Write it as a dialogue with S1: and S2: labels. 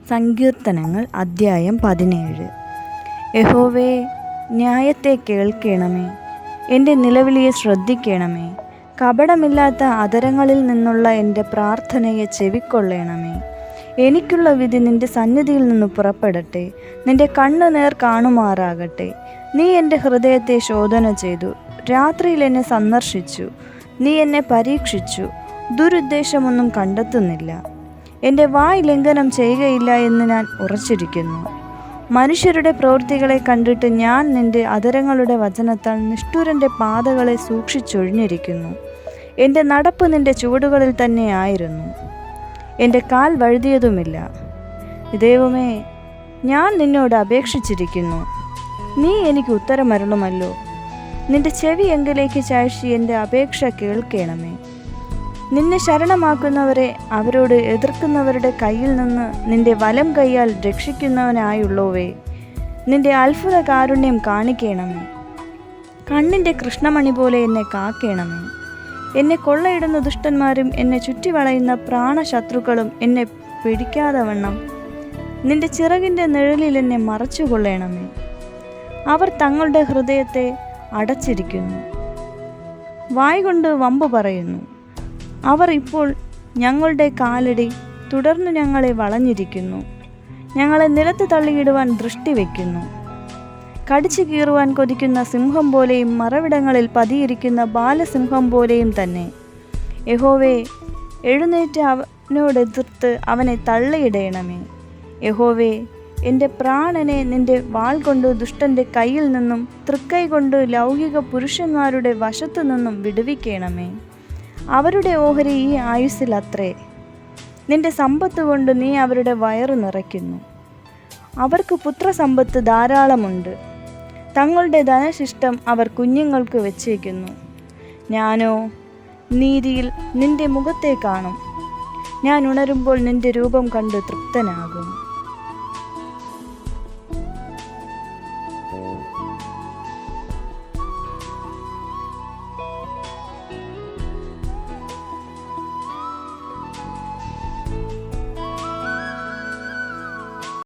S1: സങ്കീർത്തനങ്ങൾ അദ്ധ്യായം 17. യഹോവേ, ന്യായത്തെ കേൾക്കണമേ, എൻ്റെ നിലവിളിയെ ശ്രദ്ധിക്കണമേ. കപടമില്ലാത്ത അധരങ്ങളിൽ നിന്നുള്ള എൻ്റെ പ്രാർത്ഥനയെ ചെവിക്കൊള്ളണമേ. എനിക്കുള്ള വിധി നിൻ്റെ സന്നിധിയിൽ നിന്ന് പുറപ്പെടട്ടെ, നിൻ്റെ കണ്ണുനേർ കാണുമാറാകട്ടെ. നീ എൻ്റെ ഹൃദയത്തെ ശോധന ചെയ്തു, രാത്രിയിൽ എന്നെ സന്ദർശിച്ചു. നീ എന്നെ പരീക്ഷിച്ചു, ദുരുദ്ദേശമൊന്നും കണ്ടെത്തുന്നില്ല. എൻ്റെ വായ് ലംഘനം ചെയ്യുകയില്ല എന്ന് ഞാൻ ഉറച്ചിരിക്കുന്നു. മനുഷ്യരുടെ പ്രവൃത്തികളെ കണ്ടിട്ട് ഞാൻ നിൻ്റെ അധരങ്ങളുടെ വചനത്താൽ നിഷ്ഠുരൻ്റെ പാതകളെ സൂക്ഷിച്ചൊഴിഞ്ഞിരിക്കുന്നു. എൻ്റെ നടപ്പ് നിൻ്റെ ചുവടുകളിൽ തന്നെ ആയിരുന്നു, എൻ്റെ കാൽ വഴുതിയതുമില്ല. ദൈവമേ, ഞാൻ നിന്നോട് അപേക്ഷിച്ചിരിക്കുന്നു, നീ എനിക്ക് ഉത്തരമരുളുമല്ലോ. നിൻ്റെ ചെവി എങ്കിലേക്ക് ചാഴ്ചി എൻ്റെ അപേക്ഷ കേൾക്കണമേ. നിന്നെ ശരണമാക്കുന്നവരെ അവരോട് എതിർക്കുന്നവരുടെ കയ്യിൽ നിന്ന് നിന്റെ വലം കൈയാൽ രക്ഷിക്കുന്നവനായുള്ളവേ, നിന്റെ അത്ഭുത കാരുണ്യം കാണിക്കണമേ. കണ്ണിൻ്റെ കൃഷ്ണമണി പോലെ എന്നെ കാക്കണമേ. എന്നെ കൊള്ളയിടുന്ന ദുഷ്ടന്മാരും എന്നെ ചുറ്റിവളയുന്ന പ്രാണശത്രുക്കളും എന്നെ പിടിക്കാതെ വണ്ണം നിന്റെ ചിറകിൻ്റെ നിഴലിൽ എന്നെ മറച്ചുകൊള്ളണമേ. അവർ തങ്ങളുടെ ഹൃദയത്തെ അടച്ചിരിക്കുന്നു, വായ്കൊണ്ട് വമ്പ് പറയുന്നു. അവർ ഇപ്പോൾ ഞങ്ങളുടെ കാലടി തുടർന്ന് ഞങ്ങളെ വളഞ്ഞിരിക്കുന്നു. ഞങ്ങളെ നിലത്ത് തള്ളിയിടുവാൻ ദൃഷ്ടി വയ്ക്കുന്നു. കടിച്ചു കീറുവാൻ കൊതിക്കുന്ന സിംഹം പോലെയും മറവിടങ്ങളിൽ പതിയിരിക്കുന്ന ബാലസിംഹം പോലെയും തന്നെ. യഹോവേ, എഴുന്നേറ്റ് അവനോടെതിർത്ത് അവനെ തള്ളിയിടണമേ. യഹോവേ, എൻ്റെ പ്രാണനെ നിൻ്റെ വാൾ കൊണ്ട് ദുഷ്ടൻ്റെ കയ്യിൽ നിന്നും തൃക്കൈ കൊണ്ട് ലൗകിക പുരുഷന്മാരുടെ വശത്തു നിന്നും വിടുവിക്കണമേ. അവരുടെ ഓഹരി ഈ ആയുസ്സിൽ അത്രേ, നിന്റെ സമ്പത്ത് കൊണ്ട് നീ അവരുടെ വയറ് നിറയ്ക്കുന്നു. അവർക്ക് പുത്രസമ്പത്ത് ധാരാളമുണ്ട്, തങ്ങളുടെ ധനശിഷ്ടം അവർ കുഞ്ഞുങ്ങൾക്ക് വെച്ചേക്കുന്നു. ഞാനോ നീതിയിൽ നിന്റെ മുഖത്തെ കാണും, ഞാൻ ഉണരുമ്പോൾ നിന്റെ രൂപം കണ്ട് തൃപ്തനാകും.